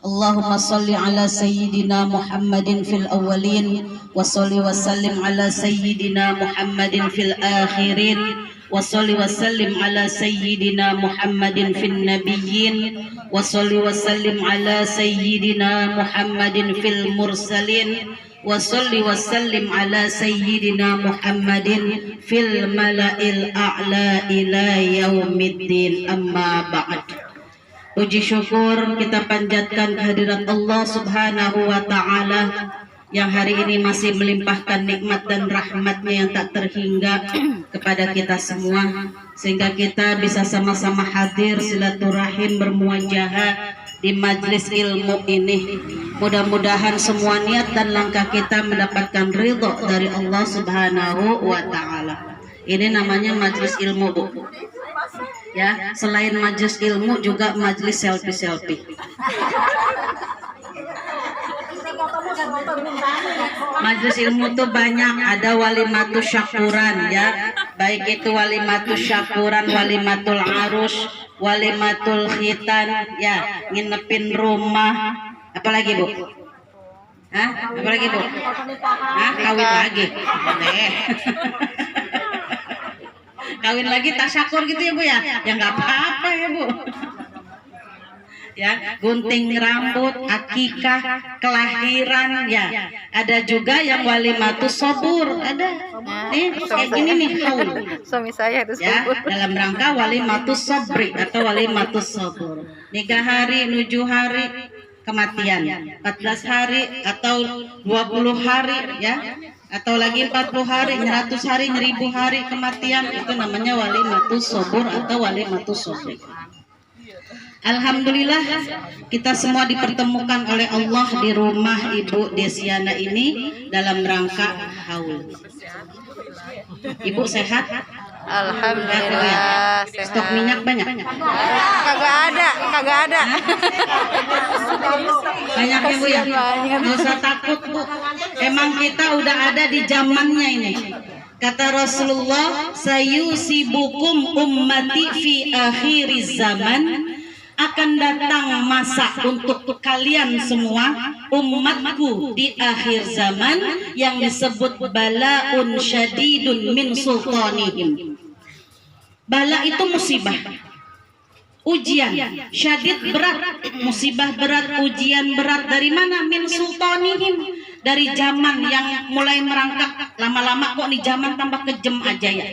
Allahumma salli ala sayyidina Muhammadin fil awwalin wa salli wa sallim ala sayyidina Muhammadin fil akhirin wa salli wa sallim ala sayyidina Muhammadin fil nabiyyin wa salli wa sallim ala sayyidina Muhammadin fil mursalin wa salli wa sallim ala sayyidina Muhammadin fil mala'il a'la ila yaumiddin, amma ba'd. Puji syukur kita panjatkan kehadirat Allah Subhanahu wa ta'ala yang hari ini masih melimpahkan nikmat dan rahmatnya yang tak terhingga kepada kita semua, sehingga kita bisa sama-sama hadir silaturahim bermuajahah di majlis ilmu ini. Mudah-mudahan semua niat dan langkah kita mendapatkan ridho dari Allah Subhanahu wa ta'ala. Ini namanya majlis ilmu, Bu. Ya, selain majlis ilmu juga majlis selfie-selfie. Majlis ilmu tuh banyak, ada walimatus syakuran ya, baik itu walimatus syakuran, walimatul arus, walimatul khitan ya, nginepin rumah, apalagi Bu? Hah? Apalagi Bu? Hah? Kawin lagi? Kawin lagi tasyakur gitu ya Bu ya? Ya nggak apa-apa ya Bu. Ya, gunting rambut, akikah, kelahiran ya. Ada juga yang walimatus sobur, ada. Nih, kayak gini nih haul. Suami saya itu ya, dalam rangka walimatus sobri atau walimatus sobur. 3 hari, 7 hari kematian, 14 hari atau 20 hari ya. Atau lagi 40 hari, 100 hari, 1000 hari kematian, itu namanya walimatus sobur atau walimatus sobri. Alhamdulillah kita semua dipertemukan oleh Allah di rumah Ibu Desiana ini dalam rangka haul. Ibu sehat? Alhamdulillah. Stok minyak banyak? Kagak ada. Banyak ya Bu ya? Nggak usah takut Bu. Emang kita udah ada di zamannya ini. Kata Rasulullah, sayusibukum ummati fi akhiriz zaman, akan datang masa untuk kalian semua umatku di akhir zaman yang disebut balaun syadidun min sultanihim. Bala itu musibah, ujian, syadid berat, musibah berat, ujian berat. Dari mana? Min sultanihim, dari zaman yang mulai merangkak. Lama-lama kok nih zaman tambah kejem aja ya.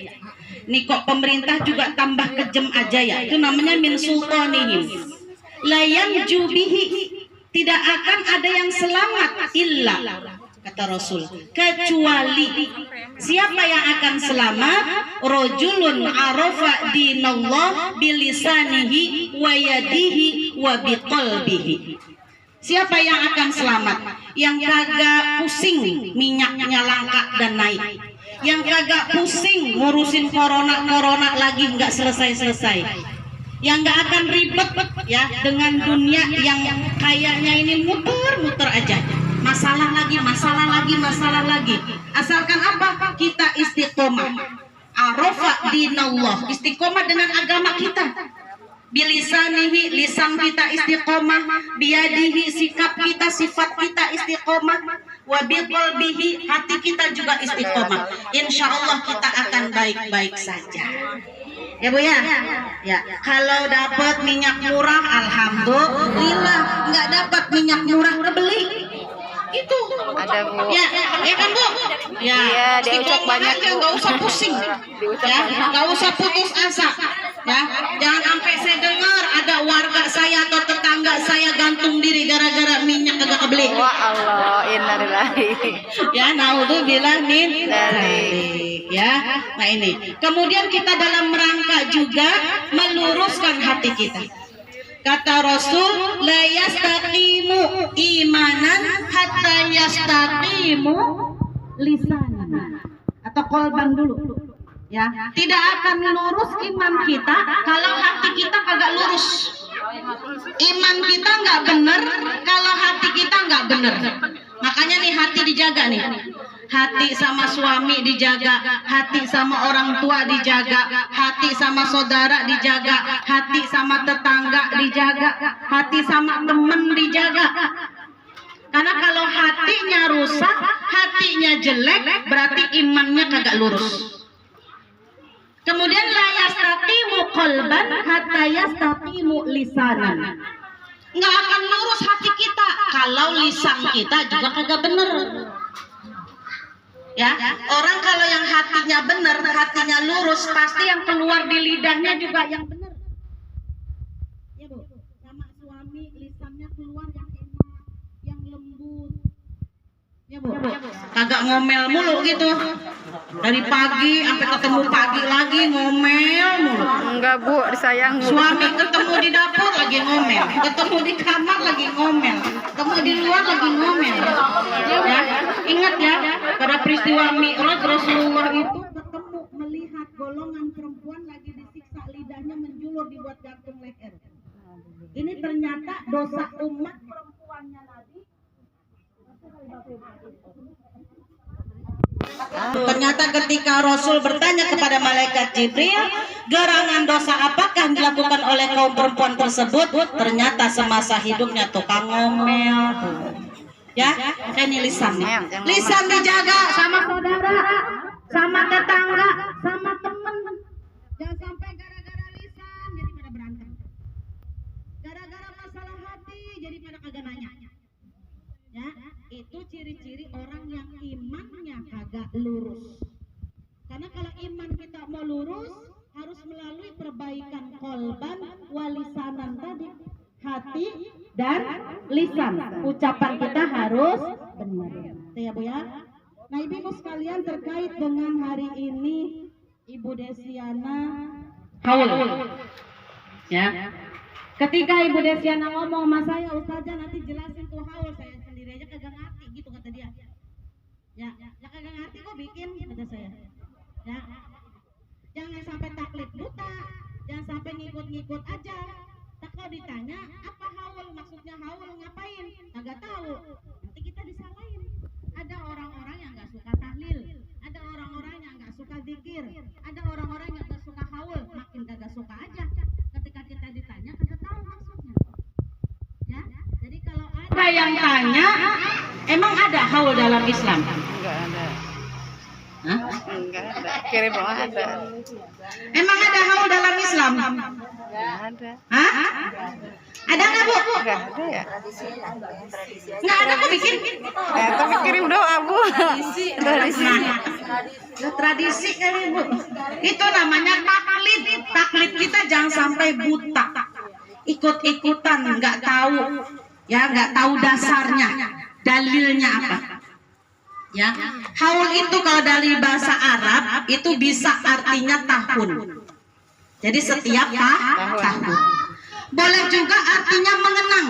Nih kok pemerintah juga tambah kejem aja ya. Itu namanya min sultanihim. Layang jubihi, tidak akan ada yang selamat illa, kata Rasul, kecuali siapa yang akan selamat? Rojulun arafa dinallah bilisanihi wa yadihi wa biqalbihi. Siapa yang akan selamat? Yang kagak pusing minyaknya langka dan naik, yang kagak pusing ngurusin corona lagi nggak selesai, yang nggak akan ribet ya dengan dunia yang kayaknya ini muter aja, masalah lagi. Asalkan apa? Kita istiqomah. Arafa dinallah, istiqomah dengan agama kita. Bilisanihi, lisan kita istiqomah, biyadihi, sikap kita, sifat kita istiqomah, wa biqalbihi, hati kita juga istiqomah. Insya Allah kita akan baik-baik saja. Ya Bu ya? Ya. Kalau dapat minyak murah, alhamdulillah. Nggak dapat minyak murah, beli. Itu Ada Bu. ya kan Bu? Ya, Iya, diucap banyak aja, Bu. nggak usah pusing. Ya, nggak usah putus asa. Ya, jangan sampai saya dengar ada warga saya atau tetangga saya gantung diri gara-gara minyak agak kebeli. Wa Allah, innalillahi. Ya, naudzubillah min dzalik. Ya, nah ini. Kemudian kita dalam rangka juga meluruskan hati kita. Kata Rasul, la yastaqimu imanan hatta yastaqimu lisanan. Atau kolban dulu. Ya, tidak akan lurus iman kita kalau hati kita kagak lurus. Iman kita nggak benar kalau hati kita nggak benar. Makanya nih hati dijaga nih. Hati sama suami dijaga, hati sama orang tua dijaga, hati sama saudara dijaga, hati sama tetangga dijaga, hati sama temen dijaga. Karena kalau hatinya rusak, hatinya jelek, berarti imannya kagak lurus. Kemudian la yastaqimu qalban hatta yastaqimu lisanan. Nggak akan lurus hati kita kalau lisan kita juga kagak bener. Ya, orang kalau yang hatinya bener, hatinya lurus, pasti yang keluar di lidahnya juga yang bener. Ya Bu, sama suami lisannya keluar yang enak, yang lembut. Ya Bu, kagak ngomel mulu gitu. Dari pagi sampai ketemu pagi lagi ngomel mulu. Enggak Bu, disayang Bu. Suami ketemu di dapur lagi ngomel, ketemu di kamar lagi ngomel, ketemu di luar lagi ngomel. Ya, ingat ya, pada peristiwa Mi'raj Rasulullah itu ketemu melihat golongan perempuan lagi disiksa, lidahnya menjulur dibuat gantung leher. Ini ternyata dosa umat perempuannya Nabi. Ternyata ketika Rasul bertanya kepada malaikat Jibril, gerangan dosa apakah yang dilakukan oleh kaum perempuan tersebut? Ternyata semasa hidupnya tukang ngomel. Ya, ini lisannya. Lisan dijaga sama saudara, sama tetangga, sama teman. Jangan sampai gara-gara lisan jadi pada berantem. Gara-gara masalah hati jadi pada kagak nanya. Ya, itu ciri-ciri orang yang imannya kagak lurus. Karena kalau iman kita mau lurus harus melalui perbaikan kolban walisanan tadi, hati dan lisan. Ucapan kita harus benar. Ya Bu ya. Nah ibu sekalian, terkait dengan hari ini Ibu Desiana haul. Ya. Ketika Ibu Desiana ngomong sama saya, Ustazah nanti jelasin tuh haul, saya sendiri aja kagak ngerti gitu kata dia. Ya kagak ngerti kok bikin kata saya. Ya, jangan sampai taklid buta, jangan sampai ngikut-ngikut aja. Tak kalau ditanya apa haul, maksudnya haul ngapain? Kagak tahu. Nanti kita disalahin. Ada orang-orang yang nggak suka tahlil, ada orang-orang yang nggak suka zikir, ada orang-orang yang nggak suka haul, makin kagak suka aja. Ketika kita ditanya kagak tahu maksudnya. Ya, jadi kalau ada yang tanya, emang ada haul dalam Islam? Enggak ada. Hah? Enggak ada. Kirim ada. Emang ada haul dalam Islam? Enggak ada. Hah? Ada nggak Bu? Enggak ada ya. Nggak ada kok bikin. Tapi kirim doa Bu. Tradisi. Tradisi kali Bu. Itu namanya taklid. Taklid kita jangan sampai buta. Ikut-ikutan, nggak tahu. Ya, nggak tahu dasarnya. Dalilnya apa? Ya, haul itu kalau dari bahasa Arab itu bisa artinya tahun. Jadi setiap tahun. Boleh juga artinya mengenang.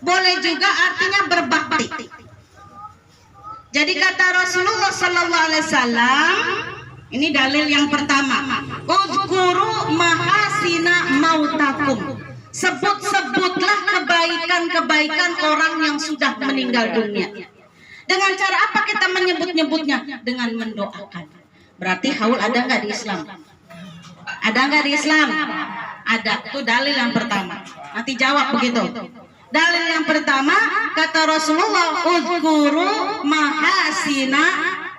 Boleh juga artinya berbakti. Jadi kata Rasulullah Sallallahu Alaihi Wasallam, ini dalil yang pertama. Uzkuru mahasina mautakum. Sebut-sebutlah kebaikan-kebaikan orang yang sudah meninggal dunia. Dengan cara apa kita menyebut-nyebutnya? Dengan mendoakan. Berarti haul ada nggak di Islam? Ada nggak di Islam? Ada. Itu dalil yang pertama. Nanti jawab begitu. Dalil yang pertama kata Rasulullah, uzkuru mahasina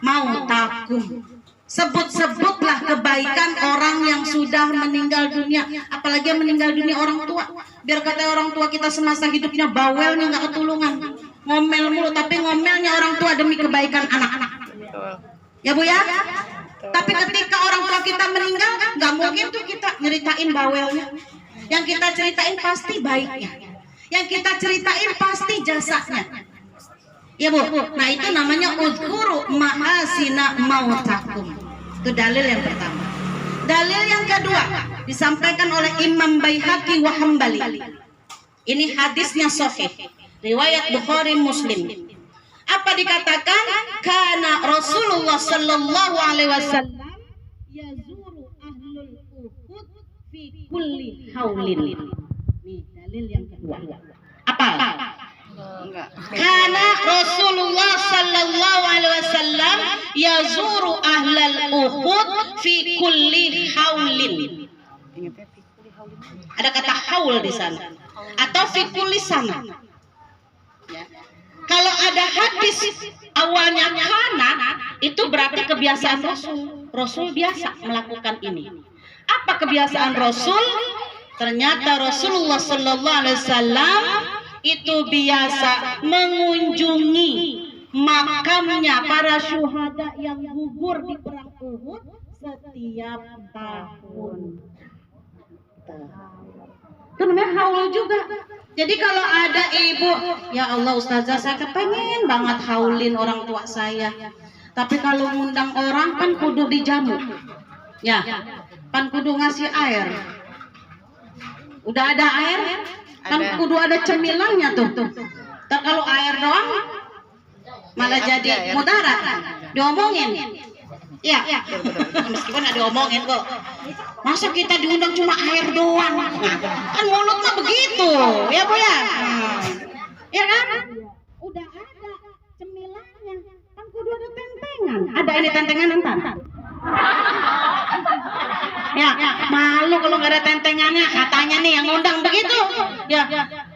mautakum. Sebut-sebutlah kebaikan orang yang sudah meninggal dunia. Apalagi yang meninggal dunia orang tua. Biar kata orang tua kita semasa hidupnya bawelnya nggak ketulungan, ngomel mulu, tapi ngomelnya orang tua demi kebaikan anak-anak. Ya Bu ya. Tapi ketika orang tua kita meninggal, nggak mungkin tuh kita nyeritain bawelnya. Yang kita ceritain pasti baiknya. Yang kita ceritain pasti jasanya. Ya Bu. Nah itu namanya uzkuru mahasina mautakum. Itu dalil yang pertama. Dalil yang kedua disampaikan oleh Imam Baihaqi wa Hambali. Ini hadisnya sahih, riwayat Bukhari Muslim. Apa dikatakan? Kana Rasulullah Sallallahu Alaihi Wasallam yazuru ahlul uhud fi kulli haulin. Nih dalil yang kedua. Apa? Enggak. Karena Rasulullah sallallahu alaihi wasallam yazuru ahlal Uhud fi kulli haulin. Ada kata haul di sana atau fi kulli sana. Ya. Kalau ada hadis awalnya kana, itu berarti kebiasaan Rasul. Rasul biasa melakukan ini. Apa kebiasaan Rasul? Ternyata Rasulullah sallallahu alaihi wasallam itu biasa mengunjungi makamnya para syuhada yang gugur di perang Uhud setiap tahun. Itu namanya haul juga. Jadi kalau ada ibu, ya Allah ustazah saya kepengen banget haulin orang tua saya. Tapi kalau ngundang orang kan kudu dijamu. Ya, kan kudu ngasih air. Udah ada air, kan kudu ada cemilannya tuh. Tak kalau air doang malah jadi mudarat. Diomongin. Ya, meskipun ada diomongin kok. Masa kita diundang cuma air doang? Kan mulut mah begitu, ya Bu ya. Ya kan? Udah ada cemilannya, kan kudu ada tentengan. Ada ini tentengan entar. Ya, malu kalau nggak ada tentengannya, katanya nih yang ngundang begitu. Ya,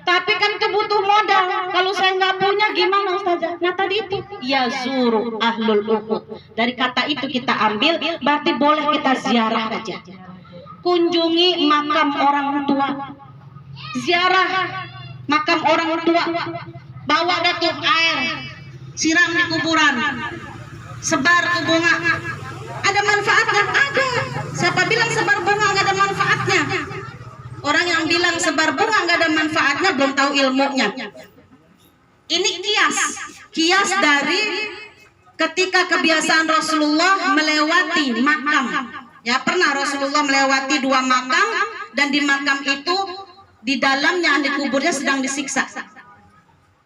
tapi kan kebutuh modal. Kalau saya nggak punya gimana Ustazah? Nah tadi itu yazuru ahlul Uhud. Dari kata itu kita ambil, berarti boleh kita ziarah aja. Kunjungi makam orang tua. Ziarah makam orang tua. Bawa datuk air, siram di kuburan, sebar ke bunga. Ada manfaatnya? Ada. Siapa bilang sebar bunga nggak ada manfaatnya? Orang yang bilang sebar bunga nggak ada manfaatnya belum tahu ilmunya. Ini kias dari ketika kebiasaan Rasulullah melewati makam. Ya pernah Rasulullah melewati 2 makam dan di makam itu di dalamnya ahli kuburnya sedang disiksa.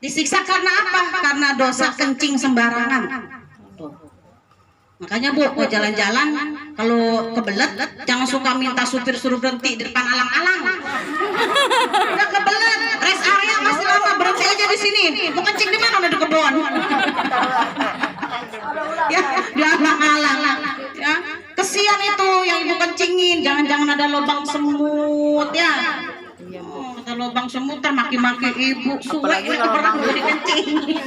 Disiksa karena apa? Karena dosa kencing sembarangan. Makanya Bu, kalau jalan-jalan kalau kebelet jangan suka minta supir suruh berhenti di depan alang-alang. Udah kebelet, rest area masih lama, berhenti aja di sini. Mau kencing di mana? Udah di kebun. Ya, di alang-alang. Ya, kesian itu yang ibu kencingin. Jangan-jangan ada lubang semut ya. Ada lubang semut termaki-maki ibu. Suwe itu pernah gue dikencingin.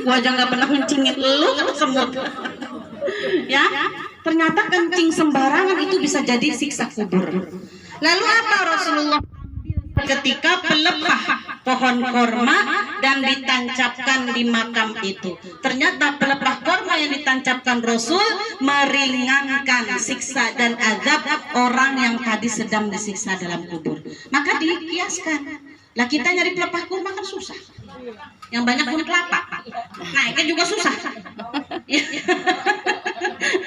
Gua aja nggak pernah kencingin lu kata semut. Ya, ternyata kencing sembarangan itu bisa jadi siksa kubur. Lalu apa Rasulullah ketika pelepah pohon korma dan ditancapkan di makam itu? Ternyata pelepah korma yang ditancapkan Rasul meringankan siksa dan azab orang yang tadi sedang disiksa dalam kubur. Maka dikiaskan. Lah kita nyari pelepah kurma kan susah. Yang banyak pun kelapa. Naiknya juga susah.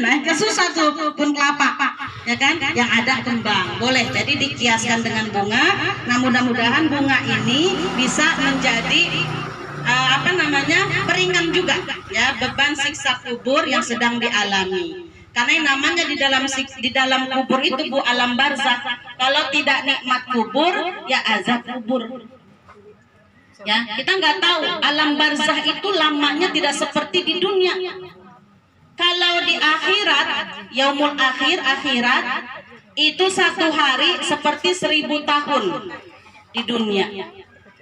Naiknya susah tuh pun kelapa. Ya kan? Yang ada kembang. Boleh. Jadi dikiaskan dengan bunga. Nah, mudah-mudahan bunga ini bisa menjadi peringan juga ya beban siksa kubur yang sedang dialami. Karena yang namanya di dalam kubur itu Bu alam barzakh. Kalau tidak nikmat kubur, ya azab kubur. Ya, kita nggak tahu alam barzakh itu lamanya tidak seperti di dunia. Kalau di akhirat, yaumul akhirat itu 1 hari seperti 1000 tahun di dunia.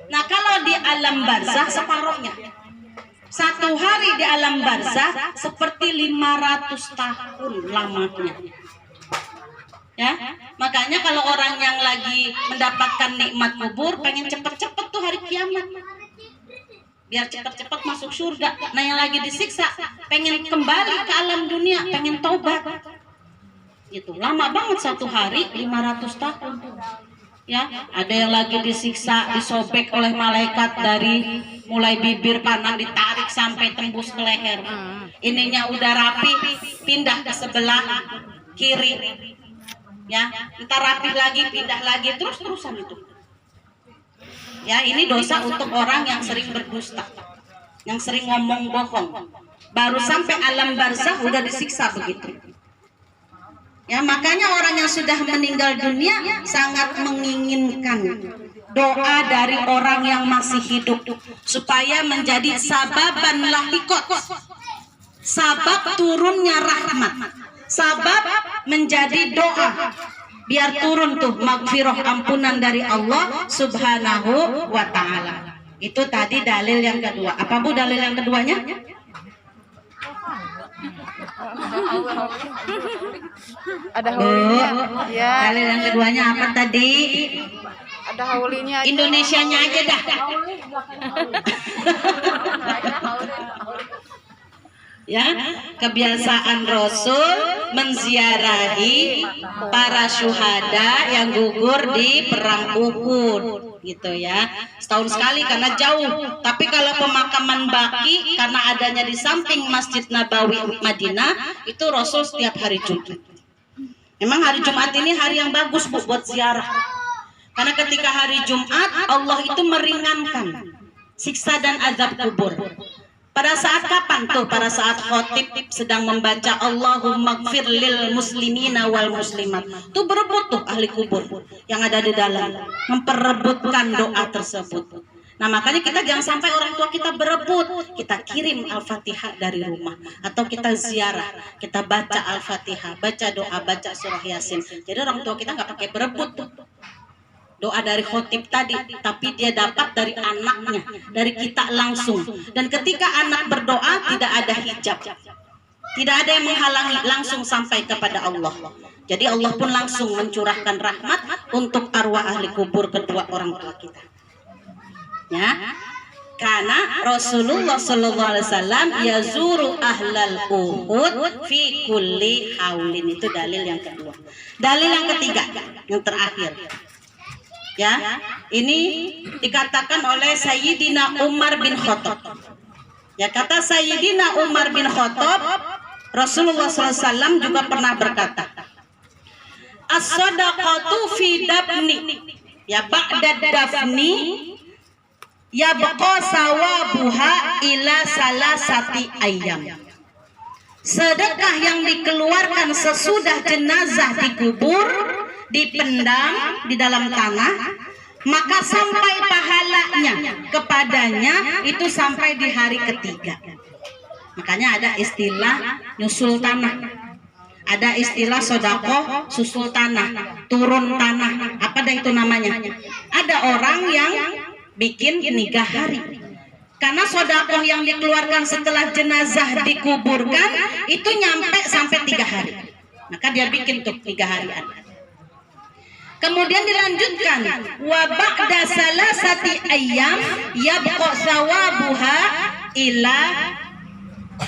Nah, kalau di alam barzakh separuhnya. 1 hari di alam barzakh seperti 500 tahun lamanya. Ya, makanya kalau orang yang lagi mendapatkan nikmat kubur pengen cepet-cepet tuh hari kiamat. Biar cepet-cepet masuk surga. Nah, yang lagi disiksa pengen kembali ke alam dunia, pengen taubat. Gitu. Lama banget 1 hari 500 tahun. Ya, ada yang lagi disiksa, disobek oleh malaikat dari mulai bibir kanan ditarik sampai tembus ke leher. Ininya udah rapi, pindah ke sebelah kiri. Ya, entar rapi lagi, pindah lagi, terus-terusan itu. Ya, ini dosa untuk orang yang sering berdusta, yang sering ngomong bohong. Baru sampai alam barzakh udah disiksa begitu. Ya, makanya orang yang sudah meninggal dunia sangat menginginkan doa dari orang yang masih hidup supaya menjadi sababan lahikot, sabab turunnya rahmat, sabab menjadi doa biar turun tuh magfirah, ampunan dari Allah Subhanahu wa taala. Itu tadi dalil yang kedua. Apa Bu dalil yang keduanya? Ada haulinya. Ya. Dalil yang keduanya apa tadi? Ada haulinya. Indonesianya aja dah. Ya, kebiasaan Rasul menziarahi para syuhada yang gugur di perang Uhud gitu ya. Setahun sekali karena jauh. Tapi kalau pemakaman baki karena adanya di samping Masjid Nabawi Madinah, itu Rasul setiap hari Jumat. Memang hari Jumat ini hari yang bagus Bu buat ziarah. Karena ketika hari Jumat Allah itu meringankan siksa dan azab kubur. Pada saat kapan tuh? Pada saat khotib sedang membaca Allahumma gfir lil muslimina wal muslimat. Tuh berebut tuh ahli kubur yang ada di dalam memperebutkan doa tersebut. Nah makanya kita jangan sampai orang tua kita berebut. Kita kirim Al-Fatihah dari rumah. Atau kita ziarah, kita baca Al-Fatihah, baca doa, baca surah Yasin. Jadi orang tua kita nggak pakai berebut tuh doa dari khotib tadi, tapi dia dapat dari anaknya, dari kita langsung. Dan ketika anak berdoa tidak ada hijab, tidak ada yang menghalangi, langsung sampai kepada Allah. Jadi Allah pun langsung mencurahkan rahmat untuk arwah ahli kubur kedua orang tua kita. Ya, karena Rasulullah Sallallahu Alaihi Wasallam yazuru ahlal Uhud fi kulli haulin. Itu dalil yang kedua. Dalil yang ketiga, yang terakhir. Ya, ini dikatakan oleh Sayyidina Umar bin Khattab. Ya, kata Sayyidina Umar bin Khattab, Rasulullah SAW juga pernah berkata, as-sadaqatu fi dafni, ya ba'da dafni, ya baqa sawabuha ila salasati ayyam. Sedekah yang dikeluarkan sesudah jenazah dikubur, dipendam di dalam tanah, maka sampai pahalanya kepadanya itu sampai di hari ketiga. Makanya ada istilah nyusul tanah, ada istilah sodakoh susul tanah, turun tanah, apa dah itu namanya. Ada orang yang bikin 3 hari, karena sodakoh yang dikeluarkan setelah jenazah dikuburkan itu nyampe sampai 3 hari, maka dia bikin tuh 3 harian. Kemudian dilanjutkan, wa ba'da salasati ayyam yabqa sawabuha ila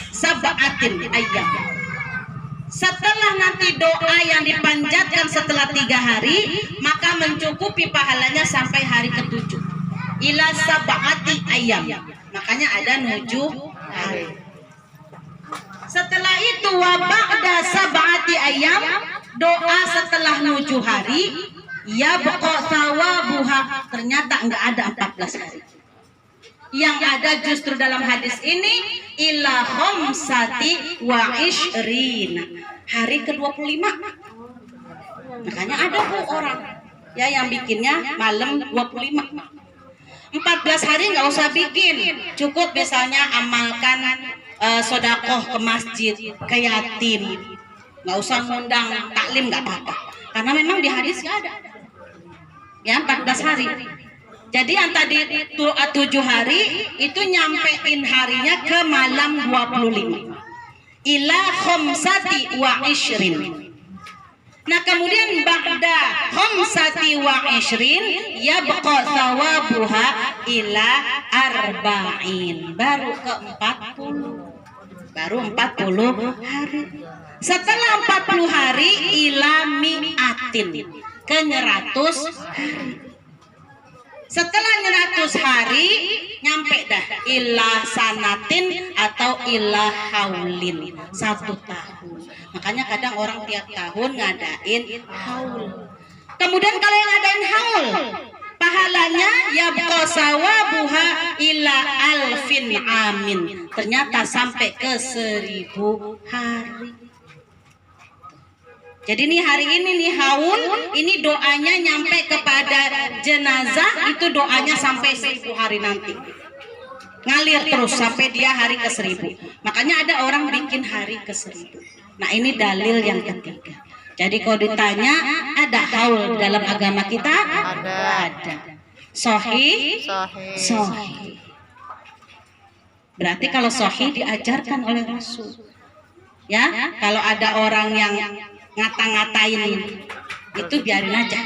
sab'atin ayyam. Setelah nanti doa yang dipanjatkan setelah 3 hari, maka mencukupi pahalanya sampai hari ke-7. Ila sab'ati ayyam. Makanya ada 7 hari. Setelah itu wa ba'da sab'ati ayyam, doa setelah 7 hari, ya baqa sawabuha, ternyata enggak ada 14 hari. Yang ada justru dalam hadis ini ila khamsati wa ishrina, hari ke-25. Makanya ada Bu orang ya yang bikinnya malam 25. 14 hari nggak usah bikin, cukup misalnya amalkan sodakoh ke masjid, ke yatim, nggak usah ngundang taklim, nggak apa-apa, karena memang di hadis nggak ada ya 14 hari. Jadi yang tadi 7 hari itu nyampein harinya ke malam 25 ila khamsati wa ishrin. Nah kemudian ba'da khamsati wa ishrin yabqa thawabuha ila arba'in, baru ke 40 hari. Setelah 40 hari ila mi'atin, ke 100 hari. Setelah 100 hari nyampe dah ila sanatin atau ila haulin, 1 tahun. Makanya kadang orang tiap tahun ngadain haul. Kemudian kalau yang ngadain haul, pahalanya yabqa sawabuha ila alfin amin, ternyata sampai ke 1000 hari. Jadi nih hari ini nih haul, ini doanya nyampe kepada jenazah, itu doanya sampai 1000 hari nanti. Ngalir terus sampai dia hari ke-1000. Makanya ada orang bikin hari ke-1000. Nah ini dalil yang ketiga. Jadi kalau ditanya ada haul dalam agama kita? Ada. Sahih? Sahih. Berarti kalau sahih diajarkan oleh Rasul. Ya, kalau ada orang yang ngata-ngatain itu biarin aja.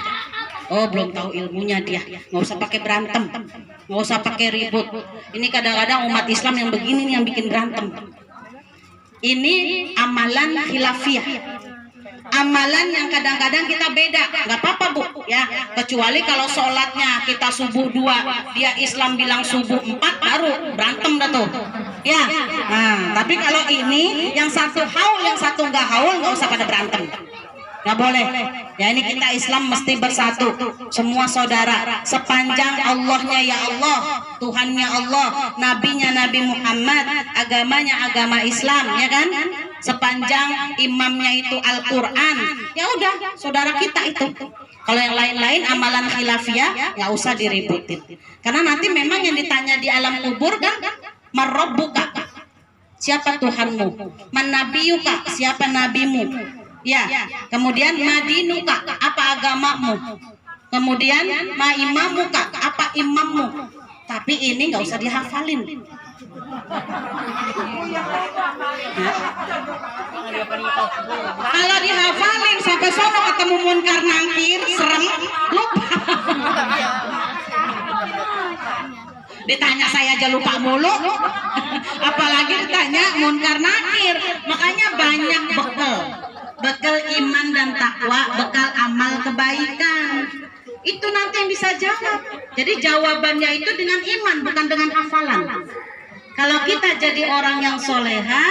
Oh belum tahu ilmunya dia, nggak usah pakai berantem, nggak usah pakai ribut. Ini kadang-kadang umat Islam yang begini nih yang bikin berantem. Ini amalan khilafiyah, amalan yang kadang-kadang kita beda. Nggak apa-apa bu, ya. Kecuali kalau sholatnya kita subuh 2, dia Islam bilang subuh 4, baru berantem dah tuh. Ya, nah, tapi kalau ini yang satu haul, yang satu nggak haul, nggak usah pada berantem, nggak boleh. Ya ini kita Islam mesti bersatu, semua saudara. Sepanjang Allahnya ya Allah, Tuhannya Allah, Nabinya Nabi Muhammad, agamanya agama Islam, ya kan? Sepanjang imamnya itu Al-Quran, ya udah saudara kita itu. Kalau yang lain-lain amalan khilafiyah nggak usah diributin, karena nanti memang yang ditanya di alam kubur kan, marrabbuka, siapa Tuhanmu, manabiyuka, siapa nabimu, ya. Kemudian madinuka, apa agamamu, kemudian maimamuka, apa imammu. Tapi ini nggak usah dihafalin. Kalau dihafalin sampai sono ketemu munkar nakir, serem, lupa. Ditanya saya aja lupa mulu, apalagi ditanya munkar nakir. Makanya banyak bekal iman dan takwa, bekal amal kebaikan. Itu nanti yang bisa jawab. Jadi jawabannya itu dengan iman, bukan dengan hafalan. Kalau kita jadi orang yang soleha,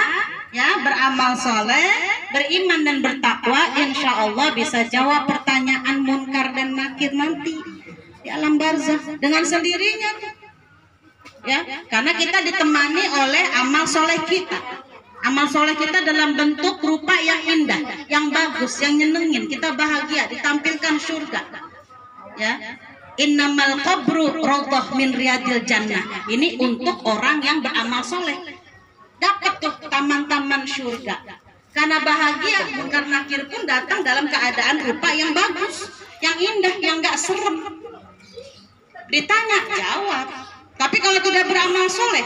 ya, beramal soleh, beriman dan bertakwa, insya Allah bisa jawab pertanyaan munkar dan nakir nanti di alam barzakh dengan sendirinya. Ya, karena kita ditemani oleh amal soleh kita. Amal soleh kita dalam bentuk rupa yang indah, yang bagus, yang nyenengin, kita bahagia, ditampilkan surga. Ya, innamal qabru rawdah min riyadil jannah. Ini untuk orang yang beramal soleh, dapat tuh taman-taman surga. Karena bahagia, munkar nakir pun datang dalam keadaan rupa yang bagus, yang indah, yang gak serem. Ditanya, jawab. Tapi kalau tidak beramal soleh,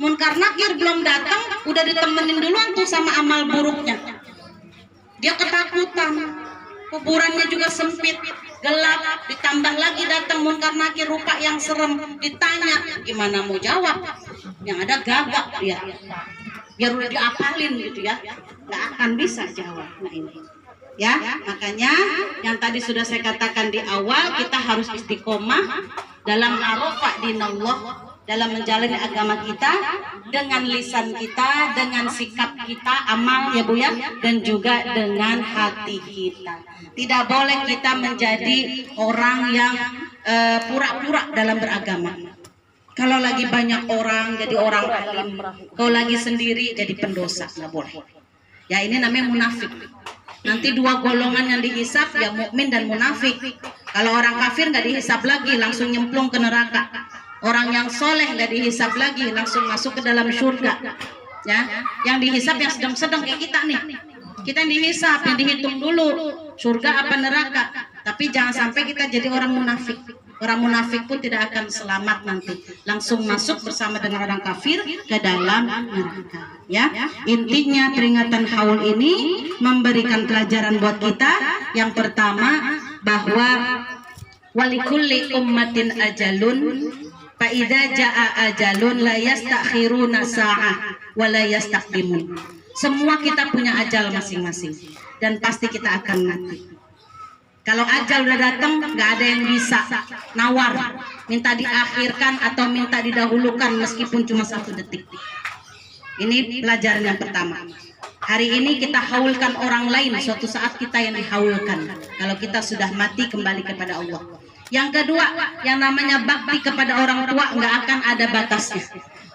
munkar nakir belum datang, udah ditemenin duluan tuh sama amal buruknya. Dia ketakutan, kuburannya juga sempit, gelap, ditambah lagi datang munkar nakir rupa yang serem. Ditanya, gimana mau jawab? Yang ada gagap dia, biar udah diapalin gitu ya, nggak akan bisa jawab. Nah ini, ya, makanya yang tadi sudah saya katakan di awal, kita harus istiqomah dalam arafah dinallah, dalam menjalani agama kita dengan lisan kita, dengan sikap kita, amal ya Bu ya, dan juga dengan hati kita. Tidak boleh kita menjadi orang yang pura-pura dalam beragama. Kalau lagi banyak orang jadi orang alim, kalau lagi sendiri jadi pendosa, nggak boleh. Ya ini namanya munafik. Nanti dua golongan yang dihisap, ya mukmin dan munafik. Kalau orang kafir nggak dihisap lagi, langsung nyemplung ke neraka. Orang yang soleh nggak dihisap lagi, langsung masuk ke dalam surga. Ya, yang dihisap yang sedang-sedang kayak kita nih. Kita yang dihisap, yang dihitung dulu surga apa neraka. Tapi jangan sampai kita jadi orang munafik. Orang munafik pun tidak akan selamat nanti, langsung masuk bersama dengan orang kafir ke dalam neraka. Ya, intinya peringatan haul ini memberikan pelajaran buat kita. Yang pertama, bahwa walikulli ummatin ajalun, fa idza jaa ajalun la yastakhiruna sa'ah wa la yastaqdimun. Semua kita punya ajal masing-masing dan pasti kita akan mati. Kalau ajal udah datang, nggak ada yang bisa nawar, minta diakhirkan atau minta didahulukan meskipun cuma 1 detik. Ini pelajaran yang pertama. Hari ini kita haulkan orang lain, suatu saat kita yang dihaulkan. Kalau kita sudah mati kembali kepada Allah. Yang kedua, yang namanya bakti kepada orang tua nggak akan ada batasnya.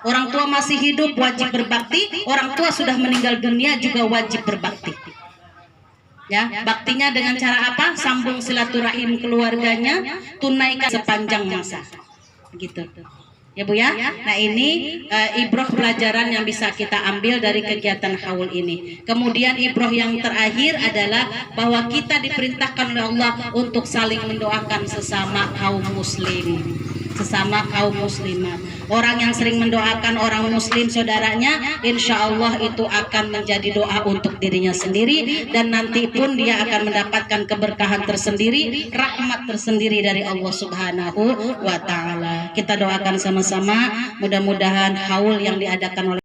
Orang tua masih hidup wajib berbakti, orang tua sudah meninggal dunia juga wajib berbakti. Ya, baktinya dengan cara apa? Sambung silaturahim keluarganya, tunaikan sepanjang masa. Gitu. Ya Bu ya. Nah, ini ibroh pelajaran yang bisa kita ambil dari kegiatan haul ini. Kemudian ibroh yang terakhir adalah bahwa kita diperintahkan oleh Allah untuk saling mendoakan sesama kaum muslim, sesama kaum muslimat. Orang yang sering mendoakan orang muslim saudaranya, insya Allah itu akan menjadi doa untuk dirinya sendiri, dan nanti pun dia akan mendapatkan keberkahan tersendiri, rahmat tersendiri dari Allah Subhanahu wa Ta'ala. Kita doakan sama-sama, mudah-mudahan haul yang diadakan oleh